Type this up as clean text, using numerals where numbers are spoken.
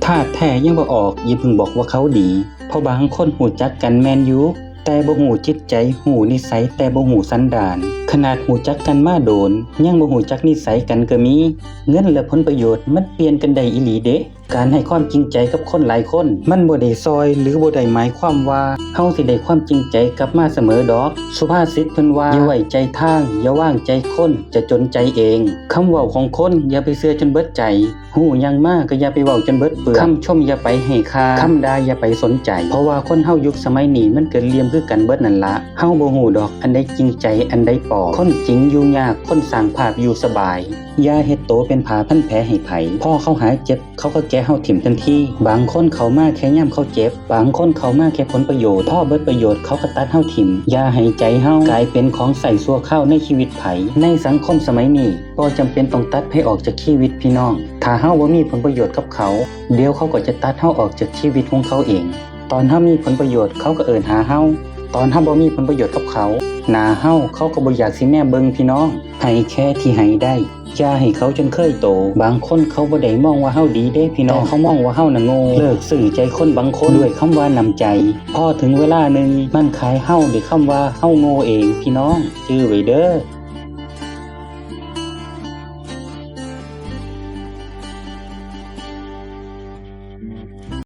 ถ้าแท้ยังบ่ออกอย่าเพิ่งบอกว่าเขาดีเพราะบางคนหูจักกันแม่นอยู่แต่บ่หูจิตใจหูนิสัยแต่บ่หูสันดานขนาดหูจักกันมาโดนยังบ่หูจักนิสัยกันก็มีเงินและผลประโยชน์มันเปลี่ยนกันได้อีหลีเด้การให้ความจริงใจกับคนหลายคนมันบ่ได้ซอยหรือบ่ได้หมายความว่าเฮาสิได้ความจริงใจกลับมาเสมอดอกสุภาษิตเพิ่นว่าอย่าไว้ใจทางอย่าวางใจคนจะจนใจเองคำเว้าของคนอย่าไปเชื่อจนเบิดใจหูหยังมากก็อย่าไปเว้าจนเบิดเปลือกคำชมอย่าไปให้ค่าคำด่าอย่าไปสนใจเพราะว่าคนเฮายุคสมัยนี้มันเกิดเหลี่ยมคือกันเบิดนั่นละเฮาบ่ฮู้ดอกอันใดจริงใจอันใดปลอมคนจริงอยู่ยากคนสร้างภาพอยู่สบายอย่าเฮ็ดโตเป็นผ้าพันแผลให้ไผพอเขาหายเจ็บเขาก็แก้เฮาถิ่มทันทีบางคนเขามาแค่ยามเขาเจ็บบางคนเขามาแค่ผลประโยชน์พอเบิดประโยชน์เขาก็ตัดเฮาถิ่มอย่าให้ใจเฮากลายเป็นของใส่ซัวเข้าในชีวิตไผในสังคมสมัยนี้บ่จำเป็นต้องตัดให้ออกจากชีวิตพี่น้องถ้าเฮาบ่มีผลประโยชน์กับเขาเดี๋ยวเขาก็จะตัดเฮาออกจากชีวิตของเขาเองตอนเฮามีผลประโยชน์เขาก็เอิ้นหาเฮาตอนเฮาบ่มีผลประโยชน์กับเขาหน้าเฮาเขาก็บ่อยากสิแม่เบิ่งพี่น้องให้แค่ที่ให้ได้อย่าให้เขาจนเคยโตบางคนเขาบ่ได้มองว่าเฮาดีเด้พี่น้องเขามองว่าเฮาน่ะโง่เลิกสื่อใจคนบางคนด้วยคำว่านำใจพอถึงเวลานึงมันขายเฮาด้วยคำว่าเฮาโง่เองพี่น้องจื้อไว้เด้อ